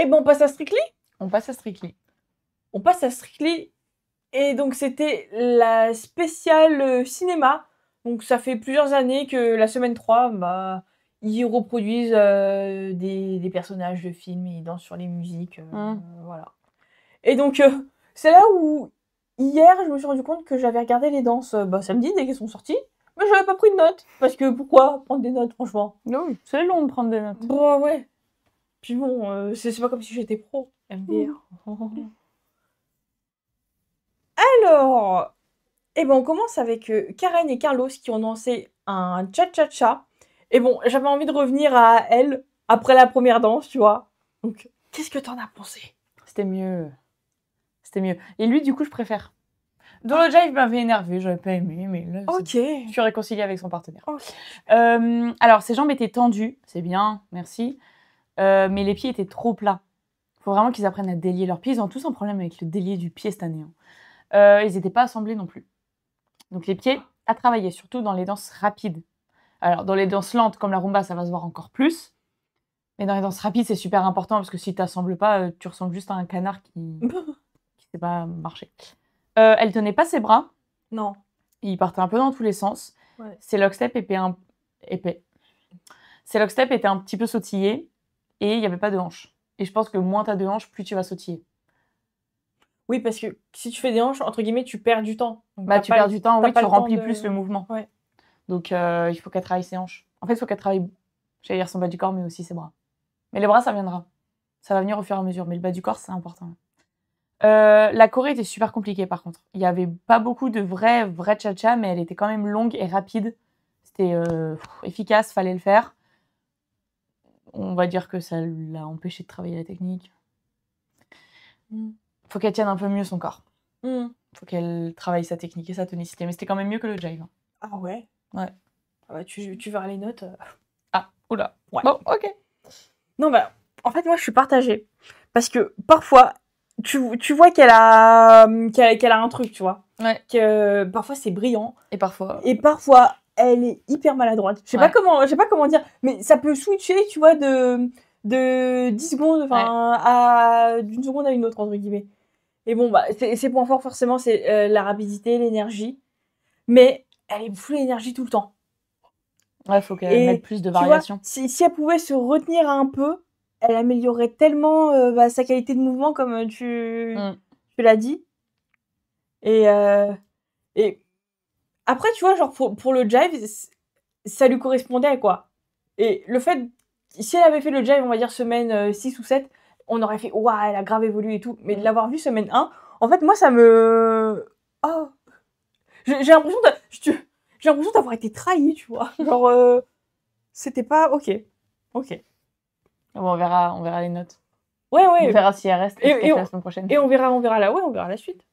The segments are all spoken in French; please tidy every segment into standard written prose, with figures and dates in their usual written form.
Et bon, on passe à Strictly. On passe à Strictly. On passe à Strictly. Et donc, c'était la spéciale cinéma. Donc, ça fait plusieurs années que la semaine 3, bah, ils reproduisent des personnages de films et ils dansent sur les musiques. Voilà. Et donc, c'est là où, hier, je me suis rendu compte que j'avais regardé les danses samedi, dès qu'elles sont sorties. Mais j'avais pas pris de notes. Parce que pourquoi prendre des notes, franchement? Oui, c'est long de prendre des notes. Bah ouais. Puis bon, c'est pas comme si j'étais pro. MDR. Alors, eh ben, on commence avec Karen et Carlos qui ont lancé un cha-cha-cha. Et bon, j'avais envie de revenir à elle après la première danse, tu vois. Donc, qu'est-ce que t'en as pensé? C'était mieux. C'était mieux. Et lui, du coup, je préfère. Dans le jive, il m'avait énervé, j'avais pas aimé, mais là, Ok. je suis réconciliée avec son partenaire. Ok. Alors, ses jambes étaient tendues, c'est bien, merci. Mais les pieds étaient trop plats. Il faut vraiment qu'ils apprennent à délier leurs pieds. Ils ont tous un problème avec le délier du pied cette année. Ils n'étaient pas assemblés non plus. Donc les pieds à travailler, surtout dans les danses rapides. Alors, dans les danses lentes, comme la rumba, ça va se voir encore plus. Mais dans les danses rapides, c'est super important parce que si tu t'assembles pas, tu ressembles juste à un canard qui ne sait pas marcher. Elle tenait pas ses bras. Non. Il partait un peu dans tous les sens. Ouais. Ses locksteps épais. Ses locksteps étaient un petit peu sautillés et il n'y avait pas de hanches. Et je pense que moins tu as de hanches, plus tu vas sautiller. Oui, parce que si tu fais des hanches, entre guillemets, tu perds du temps. Donc, Bah, tu perds du temps, oui, tu remplis de... plus le mouvement. Ouais. Donc, il faut qu'elle travaille ses hanches. En fait, il faut qu'elle travaille, j'allais dire son bas du corps, mais aussi ses bras. Mais les bras, ça viendra. Ça va venir au fur et à mesure. Mais le bas du corps, c'est important. La choré était super compliquée, par contre. Il n'y avait pas beaucoup de vrais cha-cha, mais elle était quand même longue et rapide. C'était efficace, fallait le faire. On va dire que ça l'a empêché de travailler la technique. Faut qu'elle tienne un peu mieux son corps. Faut qu'elle travaille sa technique et sa tonicité. Mais c'était quand même mieux que le jive. Ah ouais? Ouais. Ah bah, tu verras les notes. Ah, oula. Ouais. Bon, ok. Non, bah, en fait, moi, je suis partagée. Parce que parfois, tu vois qu'elle a un truc, tu vois. Ouais. Que parfois, c'est brillant. Et parfois... Et parfois, elle est hyper maladroite. Je sais pas comment dire, mais ça peut switcher, tu vois, de 10 secondes, enfin, d'une seconde à une autre, entre guillemets. Et bon, bah, ses points forts, forcément, c'est la rapidité, l'énergie. Mais elle est full énergie tout le temps. Ouais, faut qu'elle mette plus de variation. Tu vois, si elle pouvait se retenir un peu, elle améliorerait tellement sa qualité de mouvement, comme tu l'as dit. Et après, tu vois, genre, pour le jive, ça lui correspondait, quoi. Et le fait, si elle avait fait le jive, on va dire semaine 6 ou 7, on aurait fait, waouh, elle a grave évolué et tout. Mais de l'avoir vu semaine 1, en fait, moi, ça me... Oh, j'ai l'impression d'avoir été trahie, tu vois. Genre, c'était pas... Ok. Ok. Bon, on verra les notes. Ouais. On verra si elle reste la semaine prochaine. Et on verra la suite.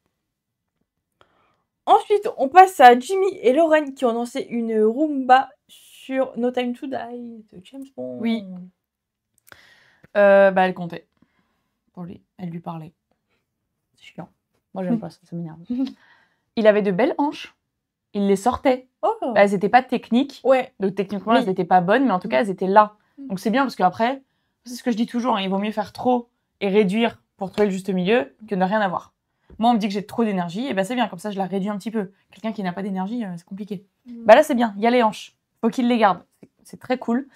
Ensuite, on passe à Jimmy et Lauren qui ont lancé une Roomba sur No Time to Die de James Bond. Oui. Elle comptait. Pour lui. Elle lui parlait. C'est chiant. Moi, j'aime pas ça, ça m'énerve. Il avait de belles hanches. Il les sortait. Oh. Elles n'étaient pas techniques. Ouais. Donc, techniquement, elles n'étaient pas bonnes, mais en tout cas, elles étaient là. Donc, c'est bien parce qu'après, c'est ce que je dis toujours, hein, il vaut mieux faire trop et réduire pour trouver le juste milieu que ne rien avoir. Moi, on me dit que j'ai trop d'énergie, et ben c'est bien, comme ça, je la réduis un petit peu. Quelqu'un qui n'a pas d'énergie, c'est compliqué. Bah là, c'est bien, il y a les hanches. Faut qu'il les garde. C'est très cool.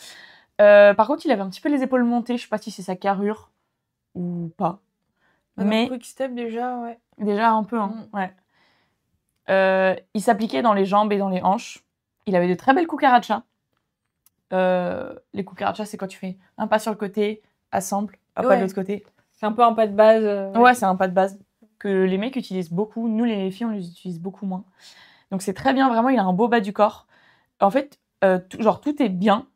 Par contre, il avait un petit peu les épaules montées. Je sais pas si c'est sa carrure ou pas. Mais quick step déjà, ouais. Déjà un peu, hein. Ouais. Il s'appliquait dans les jambes et dans les hanches. Il avait de très belles cucarachas. Les cucarachas, c'est quand tu fais un pas sur le côté, assemble, un pas de l'autre côté. C'est un peu un pas de base. Ouais, c'est un pas de base que les mecs utilisent beaucoup. Nous, les filles, on les utilise beaucoup moins. Donc c'est très bien, vraiment, il a un beau bas du corps. En fait, tout est bien,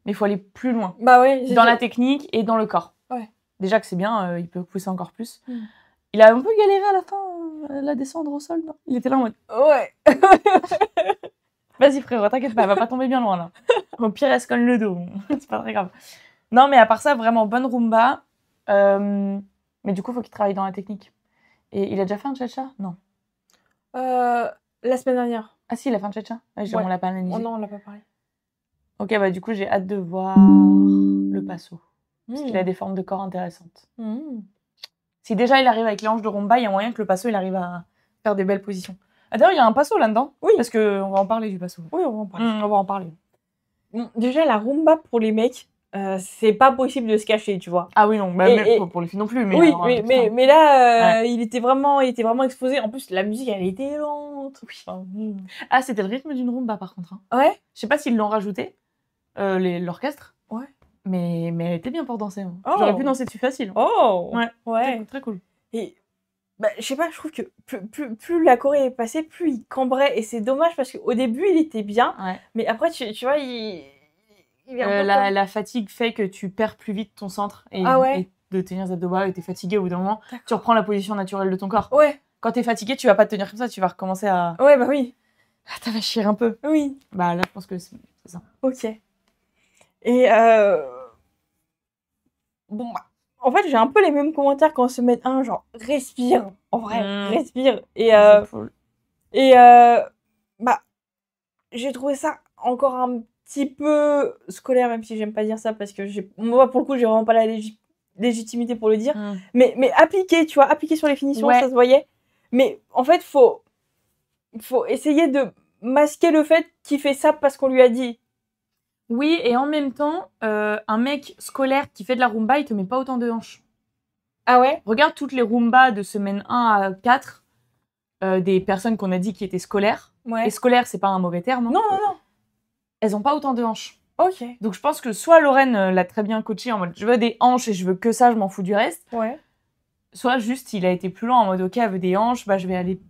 mais il faut aller plus loin. Bah ouais. Dans la technique et dans le corps. Ouais. Déjà que c'est bien, il peut pousser encore plus. Il a un peu galéré à la fin, la descendre au sol, non? Il était là en mode... Ouais. Vas-y frérot, t'inquiète pas, elle va pas tomber bien loin là. Au pire, elle se colle le dos. C'est pas très grave. Non, mais à part ça, vraiment bonne rumba. Mais du coup, faut qu'il travaille dans la technique. Et il a déjà fait un cha-cha? Non. La semaine dernière. Ah si, il a fait un cha-cha? On l'a pas analysé. Oh non, on l'a pas parlé. Ok, bah du coup, j'ai hâte de voir le passo. parce qu'il a des formes de corps intéressantes. Mmh. Si déjà il arrive avec les hanches de rumba, il y a moyen que le passo il arrive à faire des belles positions. Ah, d'ailleurs, il y a un passo là-dedans. Oui. Parce qu'on va en parler du passo. Oui, on va en parler. On va en parler. Bon, déjà, la rumba pour les mecs, c'est pas possible de se cacher, tu vois. Ah oui, non, bah, même pour les filles non plus. Mais oui, alors, mais là, il était vraiment exposé. En plus, la musique, elle était lente. Oui. Enfin, ah, c'était le rythme d'une rumba, par contre. Hein. Ouais. Je sais pas s'ils l'ont rajouté, l'orchestre. Ouais. Mais elle était bien pour danser. Hein. Oh. J'aurais pu danser dessus facile. Oh. Ouais. Très cool. Et bah, je sais pas, je trouve que plus la Corée est passée, plus il cambrait. Et c'est dommage parce qu'au début, il était bien. Ouais. Mais après, tu vois, il est un peu la fatigue fait que tu perds plus vite ton centre. Et de tenir les abdos bas et t'es fatigué au bout d'un moment. Tu reprends la position naturelle de ton corps. Ouais. Quand t'es fatigué, tu vas pas te tenir comme ça. Tu vas recommencer à... Ouais, bah oui. Ah, t'as chier un peu. Oui. Bah là, je pense que c'est ça. Ok. Et bon, bah, en fait, j'ai un peu les mêmes commentaires quand on se met un, genre, respire. En vrai, respire. Et bah, j'ai trouvé ça encore un petit peu scolaire, même si j'aime pas dire ça, parce que moi, pour le coup, j'ai vraiment pas la légitimité pour le dire. Mais appliquer, tu vois, appliquer sur les finitions, ça se voyait. Mais en fait, faut essayer de masquer le fait qu'il fait ça parce qu'on lui a dit. Oui, et en même temps, un mec scolaire qui fait de la rumba, il te met pas autant de hanches. Ah ouais? Regarde toutes les rumbas de semaine 1 à 4 des personnes qu'on a dit qui étaient scolaires. Ouais. Et scolaire, c'est pas un mauvais terme. Non. Elles ont pas autant de hanches. Ok. Donc je pense que soit Lorraine l'a très bien coaché en mode je veux des hanches et je veux que ça, je m'en fous du reste. Ouais. Soit juste il a été plus loin en mode ok, elle veut des hanches, bah je vais aller...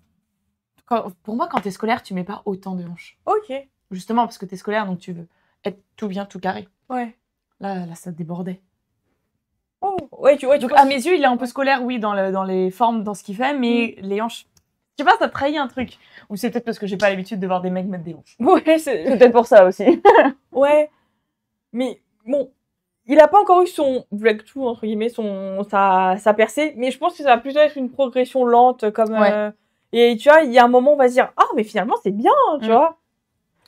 Pour moi, quand t'es scolaire, tu mets pas autant de hanches. Ok. Justement parce que t'es scolaire, donc tu veux être tout bien, tout carré. Ouais. Là, ça débordait. Oh, ouais, tu vois. Donc, à mes yeux, il est un peu scolaire, oui, dans les formes, dans ce qu'il fait, mais les hanches, je sais pas, ça trahit un truc. Ou c'est peut-être parce que j'ai pas l'habitude de voir des mecs mettre des hanches. Ouais, c'est peut-être pour ça aussi. Ouais. Mais bon, il a pas encore eu son breakthrough, entre guillemets, sa percée, mais je pense que ça va plutôt être une progression lente, comme... et tu vois, il y a un moment, on va se dire, ah, mais finalement, c'est bien, tu vois.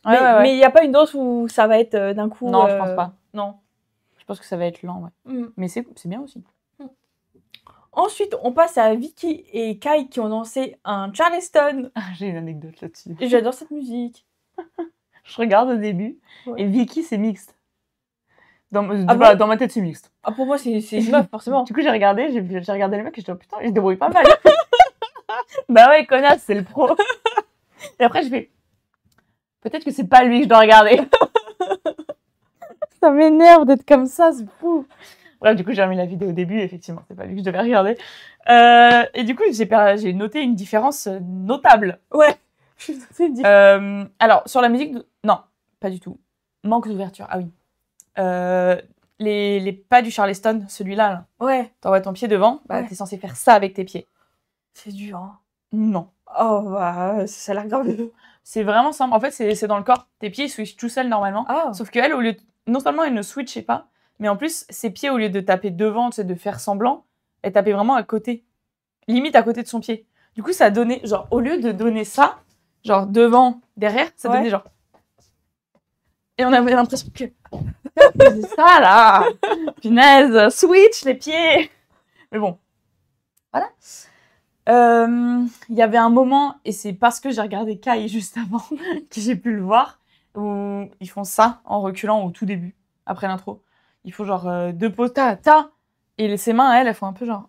Mais il n'y a pas une danse où ça va être d'un coup... Non, je pense pas. Non. Je pense que ça va être lent, ouais. Mais c'est bien aussi. Ensuite, on passe à Vicky et Kai qui ont dansé un Charleston. Ah, j'ai une anecdote là-dessus. Et j'adore cette musique. Je regarde au début, et Vicky, c'est mixte. Dans ma tête, c'est mixte. Ah, pour moi, c'est une meuf, forcément. Du coup, j'ai regardé les mecs et je dis, oh putain, ils se débrouillent pas mal. Bah ouais, connasse, c'est le pro. Et après, je fais, peut-être que c'est pas lui que je dois regarder. Ça m'énerve d'être comme ça, c'est fou. Bref, du coup, j'ai remis la vidéo au début, effectivement, c'est pas lui que je devais regarder. Et du coup, j'ai noté une différence notable. Ouais. Alors, sur la musique, non, pas du tout. Manque d'ouverture, ah oui. Les pas du Charleston, celui-là, là. Ouais. T'envoies ton pied devant, bah t'es censé faire ça avec tes pieds. C'est dur, hein. Non. Oh, bah, ça a l'air grave. C'est vraiment simple. En fait, c'est dans le corps. Tes pieds, ils switchent tout seuls, normalement. Ah. Sauf qu'elle, au lieu de... non seulement elle ne switchait pas, mais en plus, ses pieds, au lieu de taper devant, tu sais, de faire semblant, elle tapait vraiment à côté. Limite à côté de son pied. Du coup, ça donnait, genre, au lieu de donner ça, genre devant, derrière, ça donnait genre... Et on avait l'impression que... c'est ça, là. Punaise, switch les pieds. Mais bon, voilà. Il y avait un moment, et c'est parce que j'ai regardé Kai juste avant que j'ai pu le voir, où ils font ça en reculant au tout début, après l'intro. Il faut genre 2 pauses, et ses mains, elles font un peu genre...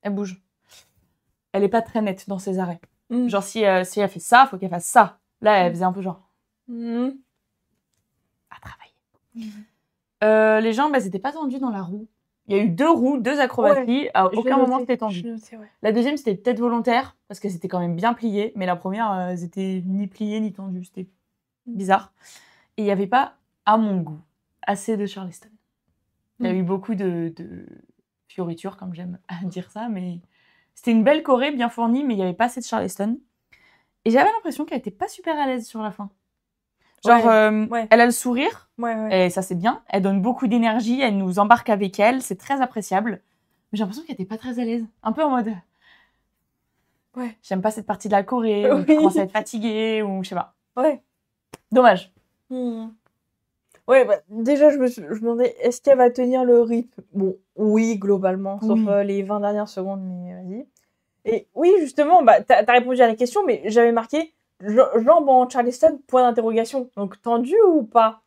Elle bouge. Elle est pas très nette dans ses arrêts. Genre si elle fait ça, faut qu'elle fasse ça. Là, elle faisait un peu genre... à travailler. Les jambes, elles étaient pas tendues dans la roue. Il y a eu 2 roues, 2 acrobaties. À aucun moment, c'était tendu. La deuxième, c'était peut-être volontaire, parce qu'elles étaient quand même bien pliées. Mais la première, elles étaient ni pliées, ni tendues. C'était bizarre. Et il n'y avait pas, à mon goût, assez de Charleston. Il y a eu beaucoup de fioritures, comme j'aime dire ça. Mais c'était une belle choré, bien fournie, mais il n'y avait pas assez de Charleston. Et j'avais l'impression qu'elle n'était pas super à l'aise sur la fin. Genre, elle a le sourire, et ça c'est bien. Elle donne beaucoup d'énergie, elle nous embarque avec elle, c'est très appréciable. Mais j'ai l'impression qu'elle n'était pas très à l'aise. Un peu en mode... j'aime pas cette partie de la choré, ou je commence à être fatiguée, ou je sais pas. Dommage. Ouais, bah, déjà, je me demandais, est-ce qu'elle va tenir le rythme? Bon, oui, globalement, sauf Oui. les 20 dernières secondes, mais vas-y. Et oui, justement, bah, t'as répondu à la question, mais j'avais marqué jambes en Charleston, point d'interrogation. Donc, tendu ou pas?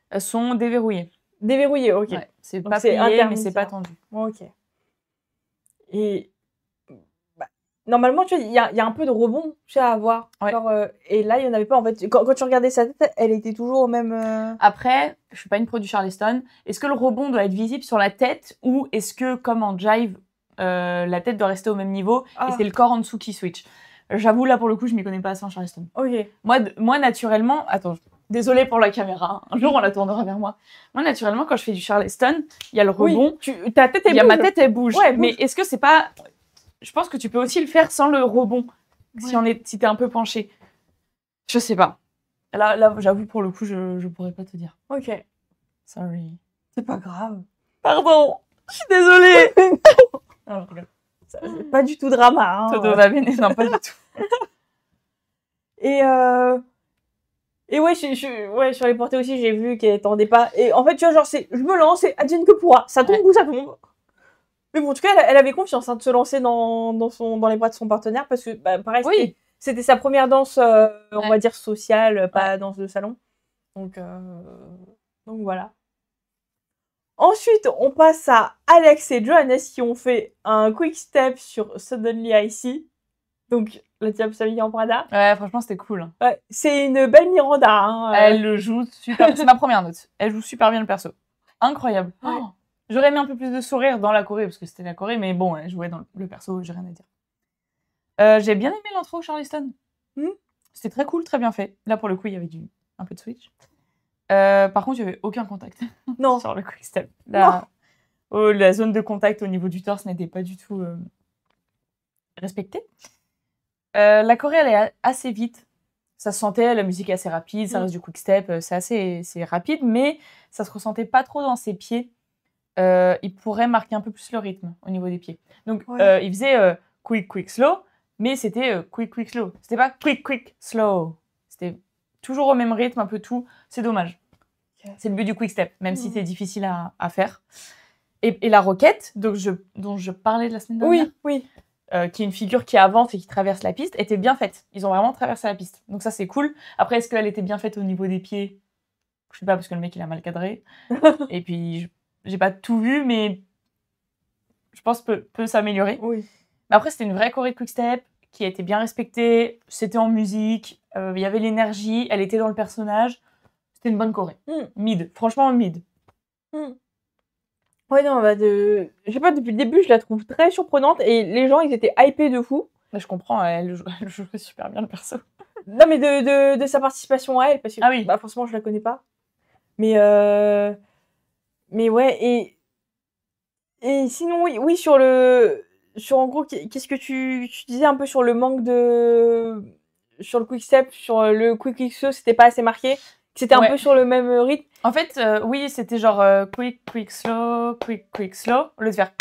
Elles sont déverrouillées. Déverrouillé, ok. Ouais, c'est Donc, pas c'est plié, mais c'est pas intermédiaire. tendu. Ok. Et bah, normalement, tu vois, il y a un peu de rebond, tu sais, à avoir. Ouais. Genre, et là, il n'y en avait pas. En fait, quand tu regardais sa tête, elle était toujours au même. Après, je suis pas une pro du Charleston. Est-ce que le rebond doit être visible sur la tête ou est-ce que, comme en jive, la tête doit rester au même niveau et Ah, c'est le corps en dessous qui switch? J'avoue, là, pour le coup, je m'y connais pas assez en Charleston. ok. Moi, naturellement... Attends, désolée pour la caméra. Hein. Un jour, on la tournera vers moi. Moi, naturellement, quand je fais du Charleston, il y a le rebond. Oui, ta tête, elle Il y a bouge. ma tête, elle bouge. Ouais, elle Mais bouge. est-ce que c'est pas... Je pense que tu peux aussi le faire sans le rebond. Ouais. Si t'es un peu penché. Je sais pas. Là, j'avoue, pour le coup, je pourrais pas te dire. Ok. Sorry. C'est pas grave. Pardon. Je suis désolée. Non, je rigole. C'est pas du tout drama. Hein. Todo va bene. Non, pas du tout. Et, ouais, ouais, sur les portées aussi, j'ai vu qu'elle tendait pas. Et en fait, tu vois, genre, je me lance et advienne que pourra. Ça tombe Ouais. ou ça tombe. Mais bon, en tout cas, elle avait confiance hein, de se lancer dans les bras de son partenaire parce que, bah, pareil, Oui. c'était sa première danse, on Ouais. va dire sociale, pas Ouais. danse de salon. Donc voilà. Ensuite, on passe à Alex et Johannes qui ont fait un quick step sur Suddenly I See. Donc, la Diable s'habille en Prada. Ouais, franchement, c'était cool. Ouais, c'est une belle Miranda. Hein, Elle le joue super... C'est ma première note. Elle joue super bien le perso. Incroyable. Ouais. Oh. J'aurais mis un peu plus de sourire dans la Corée, parce que c'était la Corée, mais bon, elle jouait dans le perso, j'ai rien à dire. J'ai bien aimé l'intro Charleston. C'était très cool, très bien fait. Là, pour le coup, il y avait un peu de switch. Par contre, il n'y avait aucun contact Non. sur le quick step. La zone de contact au niveau du torse n'était pas du tout respectée. La Corée, elle est assez vite. Ça se sentait, la musique est assez rapide, ça reste du quick step, c'est rapide, mais ça se ressentait pas trop dans ses pieds. Il pourrait marquer un peu plus le rythme au niveau des pieds. Donc, Ouais. il faisait quick, quick, slow, mais c'était quick, quick, slow. C'était pas quick, quick, slow. C'était toujours au même rythme, un peu tout. C'est dommage. Ok. C'est le but du quick step, même si c'est difficile à faire. Et la roquette, dont je parlais la semaine dernière, Oui. qui est une figure qui avance et qui traverse la piste, était bien faite. Ils ont vraiment traversé la piste. Donc ça, c'est cool. Après, est-ce qu'elle était bien faite au niveau des pieds? Je sais pas, parce que le mec, il a mal cadré. Et puis, j'ai pas tout vu, mais je pense peut s'améliorer. Oui. Mais après, c'était une vraie choré de quick-step qui a été bien respectée. C'était en musique. Il y avait l'énergie. Elle était dans le personnage. C'était une bonne choré. Mid. Franchement, mid. Ouais, non, bah je sais pas, depuis le début, je la trouve très surprenante et les gens, ils étaient hypés de fou. Là, je comprends, elle jouait super bien le perso. Non, mais de sa participation à elle, parce que Ah oui. bah, forcément, je la connais pas. Mais ouais, et sinon, oui, sur en gros, qu'est-ce que tu disais un peu sur le manque sur le quick step, sur le quick slow, c'était pas assez marqué, c'était un peu sur le même rythme. En fait, oui, c'était genre quick, quick, slow, quick, quick, slow, au lieu de faire...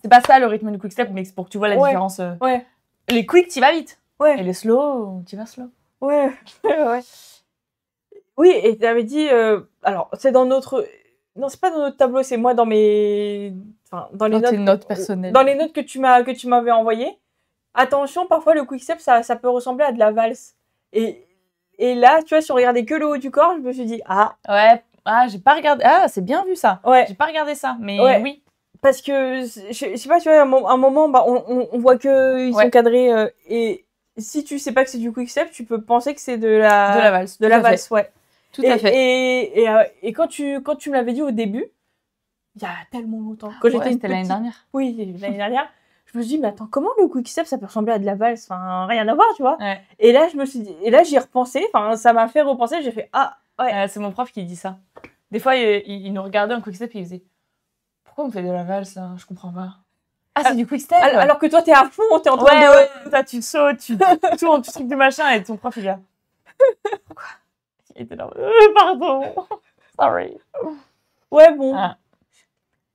C'est pas ça le rythme du quick step, mais c'est pour que tu vois la différence. Ouais. Les quick, t'y vas vite. Ouais. Et les slow, t'y vas slow. Ouais. Ouais. Oui, et t'avais dit... alors, c'est dans notre... Non, c'est pas dans notre tableau, c'est moi dans mes... Enfin, dans les notes personnelles. Dans les notes que tu m'avais envoyées. Attention, parfois, le quick step, ça peut ressembler à de la valse. Et là, tu vois, si on regardait que le haut du corps, je me suis dit, ah... Ouais, j'ai pas regardé... Ah, c'est bien vu, ça. Ouais. J'ai pas regardé ça, mais oui. Parce que, je sais pas, tu vois, à un moment, bah, on voit qu'ils sont cadrés, et si tu sais pas que c'est du quick step, tu peux penser que c'est de la valse. De la valse, ouais. Tout à fait. Et quand tu me l'avais dit au début, il y a tellement longtemps. Quand j'étais c'était l'année dernière. Oui, l'année dernière. Je me suis dit, mais attends, comment le quick step, ça peut ressembler à de la valse? Enfin, rien à voir, tu vois. Ouais. Et là, j'y ai repensé, enfin, ça m'a fait repenser, j'ai fait, ah, ouais. C'est mon prof qui dit ça. Des fois, il nous regardait en quick step et il faisait, pourquoi on fait de la valse, là? Je comprends pas. Ah, c'est du quick step? Alors que toi, t'es à fond, t'es en train de... Ouais, toi, tu sautes, tu tournes, tu trucs de machin, et ton prof, il est là. Pourquoi? Il était là, pardon. Sorry. Ouais, bon. Ah.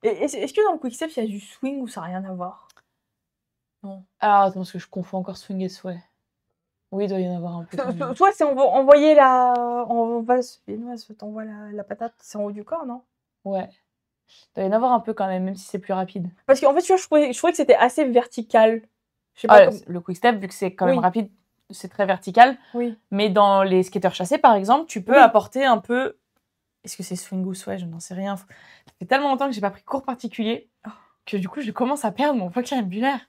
Est-ce que dans le quick step, il y a du swing ou ça n'a rien à voir? Non. Alors, attends, parce que je confonds encore swing et sway. Oui, il doit y en avoir un peu. quand même. Soit c'est envoyer en vase viennoise, t'envoies la patate, c'est en haut du corps, non? Ouais. Il doit y en avoir un peu quand même si c'est plus rapide. Parce qu'en fait, tu vois, je trouvais que c'était assez vertical. Je sais pas Ah, comme... le quick step, vu que c'est quand même Oui. rapide, c'est très vertical. Oui. Mais dans les skateurs chassés, par exemple, tu peux Oui. apporter un peu. Est-ce que c'est swing ou sway? Je n'en sais rien. Ça fait tellement longtemps que j'ai pas pris cours particulier que du coup, je commence à perdre mon vocabulaire.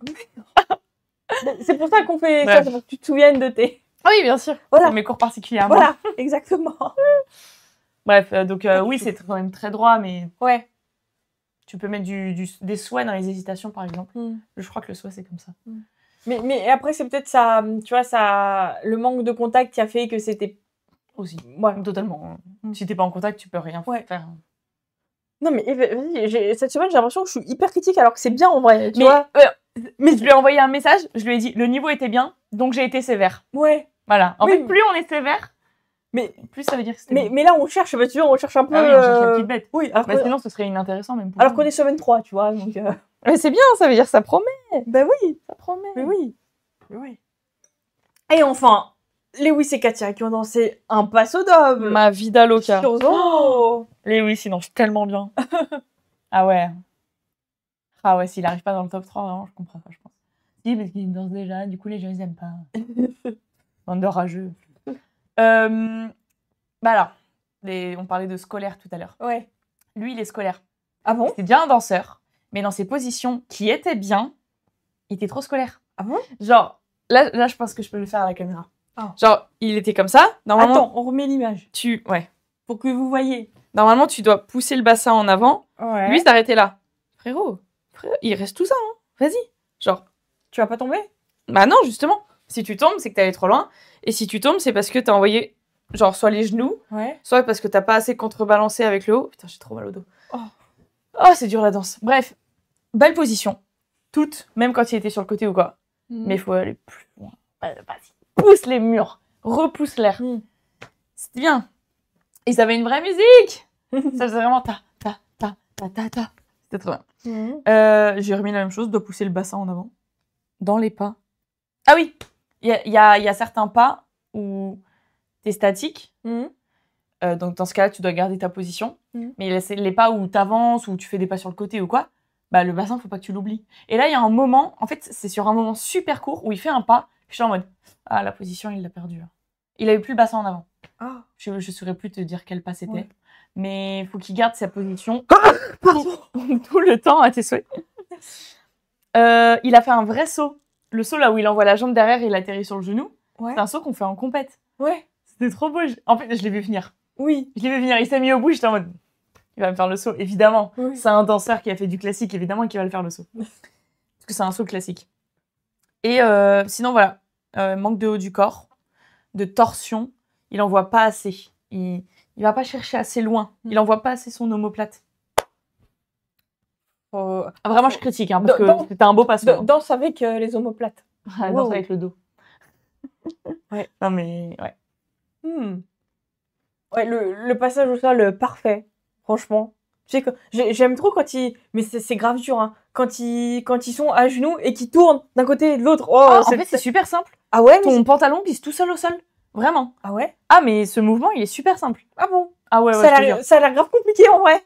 C'est pour ça qu'on fait Bref. ça, c'est pour que tu te souviennes de tes... Ah oui, bien sûr. Voilà. C'est mes cours particuliers à moi. Voilà, exactement. Bref, donc oui, c'est quand même très droit, mais Ouais. tu peux mettre des sways dans les hésitations, par exemple. Mm. Je crois que le sway, c'est comme ça. Mais après, c'est peut-être ça, tu vois, ça, le manque de contact qui a fait que c'était... Aussi. Ouais. Totalement. Si t'es pas en contact, tu peux rien faire. Non, mais vas-y, cette semaine, j'ai l'impression que je suis hyper critique alors que c'est bien en vrai, tu Mais, vois. mais je lui ai envoyé un message, je lui ai dit le niveau était bien, donc j'ai été sévère. Ouais. Voilà. En Oui, fait, mais- plus on est sévère, Mais, plus ça veut dire que c'était bien. mais là, on cherche, bah, tu vois, on cherche un peu... Ah oui, on cherche la petite bête. Oui, alors Bah, sinon, ce serait inintéressant même pour alors nous. qu'on est semaine 3, tu vois, donc... Mais c'est bien, ça veut dire que ça promet. Bah oui, Ça promet. mais oui. Mais oui. Et enfin, Lewis et Katia qui ont dansé un passo doble Ma vida loca. sur Zorro. Lewis, il danse tellement bien. Ah ouais. Ah ouais, s'il arrive pas dans le top 3, vraiment, je comprends pas, je pense. Si, parce qu'il danse déjà, du coup, les gens, ils aiment pas. Bande de rageux. Bah alors, on parlait de scolaire tout à l'heure. Ouais. Lui, il est scolaire. Ah bon? C'est bien un danseur, mais dans ses positions qui étaient bien, il était trop scolaire. Ah bon? Genre, là, je pense que je peux le faire à la caméra. Ah. Genre, il était comme ça. Normalement, Attends, on remet l'image ouais. pour que vous voyez. Normalement, tu dois pousser le bassin en avant. Ouais. Lui, s'arrêter là. Frérot, il reste tout ça, hein. Vas-y. Genre, Tu vas pas tomber? bah non, justement. Si tu tombes, c'est que t'es allé trop loin. Et si tu tombes, c'est parce que t'as envoyé, genre, soit les genoux, Ouais. soit parce que t'as pas assez contrebalancé avec le haut. Putain, j'ai trop mal au dos. Oh. Oh, c'est dur la danse. Bref, belle position. Toutes, même quand il était sur le côté ou quoi. Mais il faut aller plus loin. Vas-y, pousse les murs. Repousse l'air. C'était bien. Et ça avait une vraie musique. Ça faisait vraiment ta. C'était trop bien. J'ai remis la même chose, dois pousser le bassin en avant. Dans les pas. Ah oui, il y a certains pas où t'es statique. Donc dans ce cas-là, tu dois garder ta position. Mais les pas où t'avances, où tu fais des pas sur le côté ou quoi, bah le bassin, faut pas que tu l'oublies. Et là, il y a un moment, en fait, c'est sur un moment super court où il fait un pas. Je suis en mode, ah, la position, il l'a perdu. Il avait plus le bassin en avant. Ah. Je saurais plus te dire quel pas c'était. Ouais. Mais il faut qu'il garde sa position Pardon. tout le temps à tes souhaits. Il a fait un vrai saut. Le saut là où il envoie la jambe derrière et il atterrit sur le genou. Ouais. C'est un saut qu'on fait en compète. Ouais. C'était trop beau. En fait, je l'ai vu venir. Oui. Je l'ai vu venir. Il s'est mis au bout. J'étais en mode, il va me faire le saut, évidemment. Oui. C'est un danseur qui a fait du classique, évidemment qu'il va le faire le saut. Parce que c'est un saut classique. Et sinon, voilà. Manque de haut du corps, de torsion. Il en voit pas assez. Il va pas chercher assez loin. Il envoie pas assez son omoplate. Vraiment, je critique, hein, parce que c'était un beau passage. Danse avec les omoplates. Danse avec le dos. Ouais. Non, mais ouais. Ouais, le passage au sol, parfait. Franchement. Tu sais que j'aime trop quand ils... Mais c'est grave dur, hein. Quand ils sont à genoux et qu'ils tournent d'un côté et de l'autre. Oh, En fait, c'est super simple. Ah ouais, mais Ton pantalon glisse tout seul au sol. Vraiment. Ah ouais? Ah, mais ce mouvement, il est super simple. Ah bon? Ah ouais, Ça a l'air grave compliqué en vrai.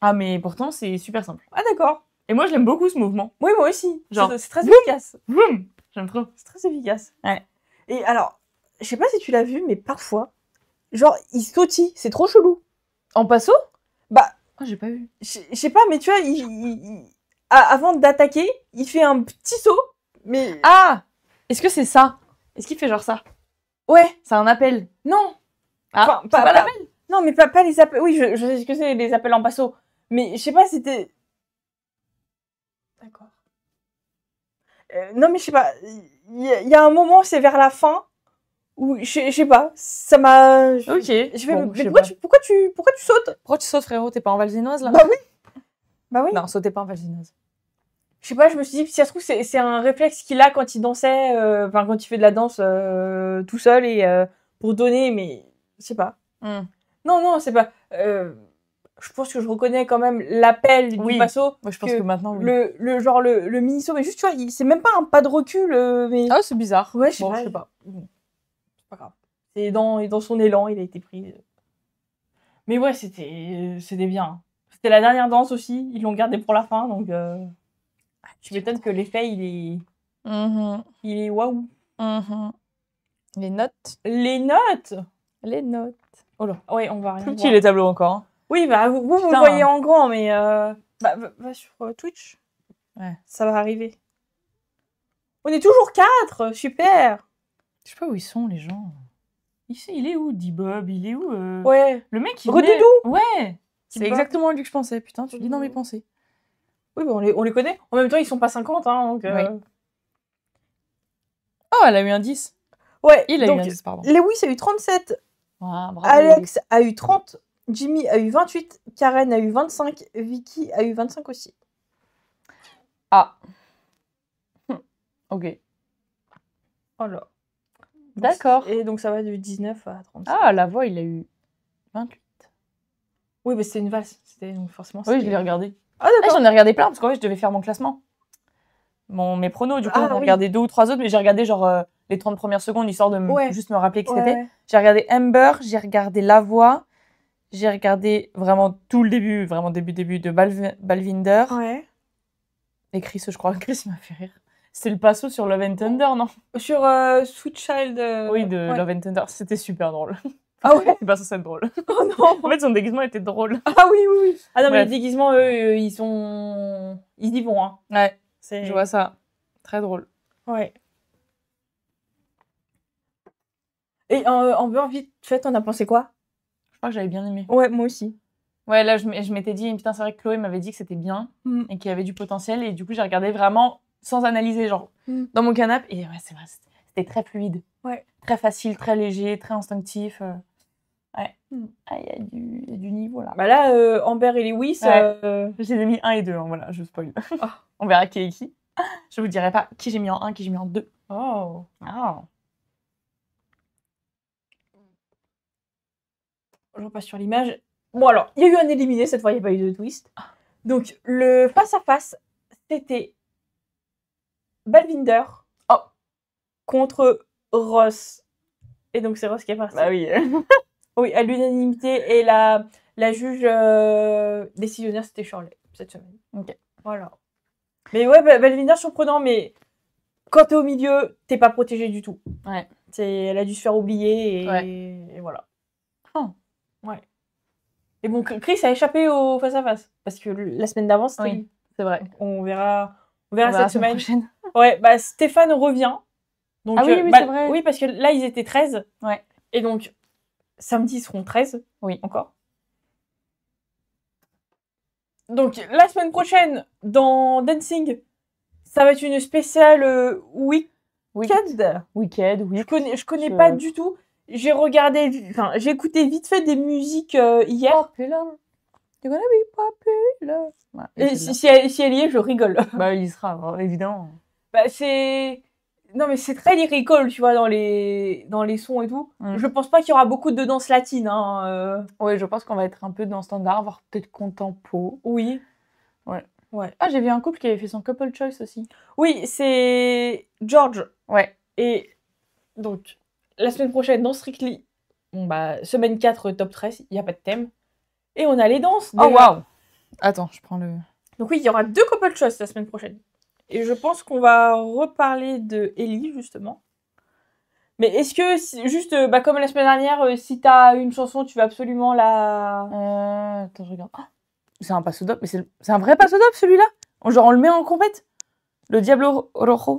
Ah, mais pourtant, c'est super simple. Ah d'accord. Et moi, je l'aime beaucoup, ce mouvement. Oui, moi aussi. Genre, c'est très efficace. Vroom. J'aime trop. C'est très efficace. Ouais. Et alors, je sais pas si tu l'as vu, mais parfois, genre, il sautille. C'est trop chelou. En passo? Bah, Oh, j'ai pas vu. je sais pas, mais tu vois, avant d'attaquer, il fait un petit saut, mais... Ah! Est-ce que c'est ça? Est-ce qu'il fait genre ça? Ouais. C'est un appel. Non. Ah, Enfin, pas l'appel? Non, mais pas les appels. Oui, je sais ce que c'est, les appels en passo. Mais je sais pas, c'était... D'accord. Non, mais je sais pas. Il y a un moment, c'est vers la fin, où, je sais pas, ça m'a... Ok. Je fais, Bon, mais je sais pourquoi tu sautes? Pourquoi tu sautes, frérot? T'es pas en valsinoise, là? Bah oui. Bah oui. Non, sautez pas en valsinoise. Je sais pas, je me suis dit, si ça se trouve, c'est un réflexe qu'il a quand il dansait, enfin, quand il fait de la danse tout seul et pour donner, mais je sais pas. Non, c'est pas... je pense que je reconnais quand même l'appel du passo. Moi, je pense que maintenant, oui. Le mini-saut, mais juste, tu vois, c'est même pas un pas de recul, mais... Ah, c'est bizarre. Ouais, je sais pas. bon, c'est pas grave. C'est dans son élan, il a été pris. Mais ouais, c'était bien. C'était la dernière danse aussi. Ils l'ont gardé pour la fin, donc tu m'étonnes que l'effet, il est waouh. Les notes. Les notes. Les notes. Oh là, ouais, on va rien Plus petit voir. les tableaux encore. Hein. Oui, bah vous le Putain. voyez en grand, mais va sur Twitch. Ouais. Ça va arriver. On est toujours 4, super. Je sais pas où ils sont les gens. Ici, il est où, D-Bob? Il est où Ouais. Le mec, il Redoudou. Ouais. C'est D-Bob. exactement lui que je pensais. Putain, tu lis dans mes pensées. Oui, bah on les connaît. En même temps, ils sont pas 50, hein, donc... Oh, elle a eu un 10. Ouais, Il a donc, eu un 10, pardon. Lewis a eu 37, Ah, bravo, Alex a eu 30, Jimmy a eu 28, Karen a eu 25, Vicky a eu 25 aussi. Ah. Ok. Voilà. D'accord. Et donc ça va de 19 à 37. Ah, la voix, il a eu 28. Oui, mais c'était une valse. Donc forcément, Oui, je l'ai regardé. Ah, Ah, d'accord. j'en ai regardé plein, parce qu'en fait, je devais faire mon classement. Mes pronos, du coup, Ah, j'en ai oui. regardé 2 ou 3 autres, mais j'ai regardé genre les 30 premières secondes, histoire de juste me rappeler qui c'était. Ouais. J'ai regardé Amber, j'ai regardé La Voix, j'ai regardé vraiment tout le début, vraiment début de Balvinder. Ouais. Et Chris, je crois. Chris m'a fait rire. C'est le passo sur Love and Thunder, non? Sur Sweet Child. Oui, de ouais. Love and Thunder. C'était super drôle. Ah ouais. C'est pas censé être drôle. Oh non. En fait, son déguisement était drôle. Ah oui, oui, oui. Ah non, mais Bref. les déguisements, eux, ils y vont, hein. Ouais, C'est... je vois ça. Très drôle. Ouais. Et Amber, vite fait, on a pensé quoi? Je crois que j'avais bien aimé. Ouais, moi aussi. Ouais, là, je m'étais dit, putain, c'est vrai que Chloé m'avait dit que c'était bien et qu'il y avait du potentiel. Et du coup, j'ai regardé vraiment sans analyser, genre, dans mon canapé. Et ouais, c'est vrai, c'était très fluide. Ouais. Très facile, très léger, très instinctif. Ouais. Ah, il y a du niveau, là. Bah là, Amber et Lewis... Ouais. Je les ai mis 1 et 2, hein, voilà, je spoil. Oh. On verra qui est qui. Je vous dirai pas qui j'ai mis en 1, qui j'ai mis en 2. Oh. Je repasse sur l'image. Bon, alors, il y a eu un éliminé, cette fois, il n'y a pas eu de twist. Donc, le face-à-face, c'était Balvinder contre Ross. Et donc, c'est Ross qui est parti. Bah oui. Oui, à l'unanimité. Et la juge décisionnaire, c'était Shirley, cette semaine. Ok. Voilà. Mais ouais, Balvinder, surprenant, mais quand t'es au milieu, t'es pas protégé du tout. Ouais. Elle a dû se faire oublier et voilà. Oh. Ouais. Et bon, Chris a échappé au face-à-face. Parce que la semaine d'avant, c'était lui. C'est vrai. On verra cette semaine. Prochaine. Ouais, bah Stéphane revient. Donc, ah oui, c'est vrai. Oui, parce que là, ils étaient 13. Ouais. Et donc, samedi, ils seront 13. Oui. Encore. Donc, la semaine prochaine, dans Dancing, ça va être une spéciale week-end. Week-end, oui. Je connais pas du tout. J'ai écouté vite fait des musiques hier. Popular. You're gonna be popular. Ouais, et si elle y est, je rigole. Bah, il y sera, évidemment. Bah, non, mais c'est très lyrical, tu vois, dans les sons et tout. Je pense pas qu'il y aura beaucoup de danse latine. Hein, Ouais, je pense qu'on va être un peu dans standard, voire peut-être contempo. Oui. Ouais. Ah, j'ai vu un couple qui avait fait son couple choice aussi. Oui, c'est George. Ouais. Et donc, la semaine prochaine, dans Strictly, bon, bah, semaine 4, top 13, il n'y a pas de thème. Et on a les danses. Oh, waouh! Attends, je prends le... Donc oui, il y aura 2 couple choice la semaine prochaine. Et je pense qu'on va reparler de Ellie, justement. Mais est-ce que, juste, comme la semaine dernière, si t'as une chanson, tu vas absolument la... Attends, je regarde. Oh, c'est un passo doble, mais c'est un vrai passo doble, celui-là? Genre, on le met en compète? Le Diablo Rojo.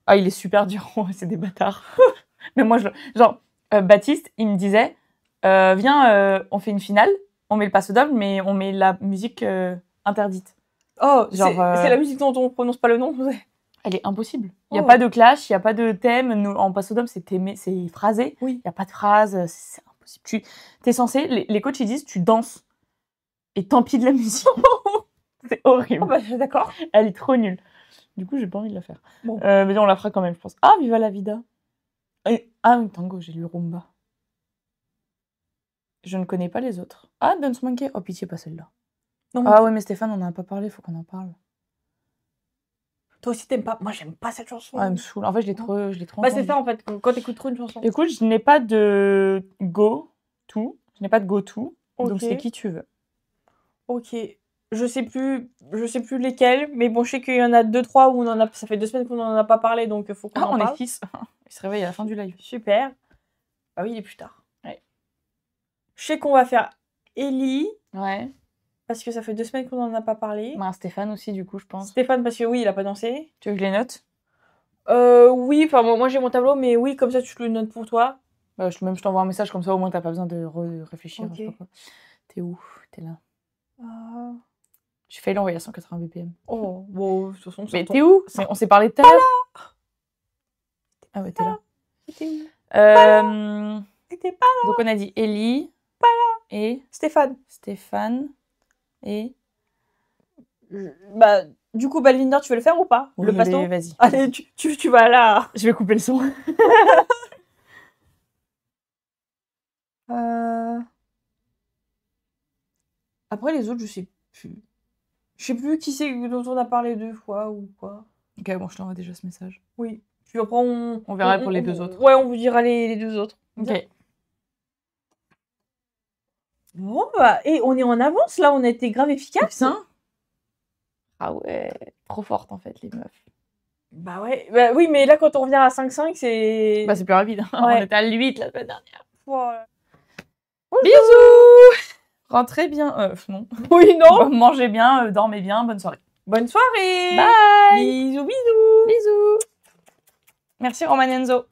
Ah, il est super dur, c'est des bâtards. Mais moi, Baptiste, il me disait, viens, on fait une finale, on met le passo doble, mais on met la musique interdite. Oh, c'est la musique dont on prononce pas le nom. Elle est impossible. Il n'y a pas de clash, il n'y a pas de thème. Nous, en passo doble, c'est phrasé. Oui. Il n'y a pas de phrase, c'est impossible. T'es censé, les coachs, ils disent, tu danses. Et tant pis de la musique. C'est horrible. Oh bah, d'accord. Elle est trop nulle. Du coup, j'ai pas envie de la faire. Bon. Mais on la fera quand même, je pense. Ah, Viva la Vida. Ah, oui, tango, j'ai lu Rumba. Je ne connais pas les autres. Ah, Dance Monkey. Oh, pitié, pas celle-là. Non, ouais, mais Stéphane, on n'en a pas parlé, faut qu'on en parle. Toi aussi, t'aimes pas? Moi, j'aime pas cette chanson. Ouais, elle me saoule. En fait, je l'ai trop Bah, c'est entendue. ça, en fait, quand t'écoutes trop une chanson. Écoute, je n'ai pas de go-to. Je n'ai pas de go-to. Donc, Ok. c'est qui tu veux. Ok. Je sais plus lesquels, mais bon, je sais qu'il y en a 2-3 où ça fait 2 semaines qu'on en a pas parlé, donc il faut qu'on Ah, en on parle. est 6. Il se réveille à la fin du live. Super. Bah oui, il est plus tard. Ouais. Je sais qu'on va faire Ellie, Ouais. parce que ça fait 2 semaines qu'on en a pas parlé. Bah, Stéphane aussi, du coup, je pense. Stéphane, parce que oui, il a pas dansé. Tu veux que je les note? Oui, enfin bon, moi j'ai mon tableau, mais oui, comme ça tu te le notes pour toi. Bah, je t'envoie un message comme ça, au moins, t'as pas besoin de réfléchir. Ok. Je sais pas quoi. T'es où? T'es là. Ah. J'ai failli l'envoyer à 180 BPM. Oh, bon, de toute façon, Mais t'es où? Mais on s'est parlé tout à l'heure. Ah ouais, t'es là. T'étais où? T'étais pas Donc on a dit Ellie et Stéphane. Stéphane et... Bah, du coup, Balvinder, tu veux le faire ou pas? Oui, Le pasto? allez, vas-y. Allez, tu vas là. Je vais couper le son. Après, les autres, je sais plus. Je sais plus qui c'est dont on a parlé 2 fois ou quoi. Ok, bon, je t'envoie déjà ce message. Oui. Puis après, on verra pour les 2 autres. Ouais, on vous dira les 2 autres. Ok. Bon, bah, et on est en avance, là, on a été grave efficace. Putain. Ah ouais, trop forte en fait, les meufs. Bah ouais, bah oui, mais là, quand on revient à 5-5, c'est... Bah c'est plus rapide. On Ouais. était à 8 la semaine dernière. Voilà. Bisous. Rentrez bien. Non. Oui, non. Mangez bien, dormez bien, bonne soirée. Bonne soirée. Bye. Bisous, bisous. Bisous. Merci Roman Enzo.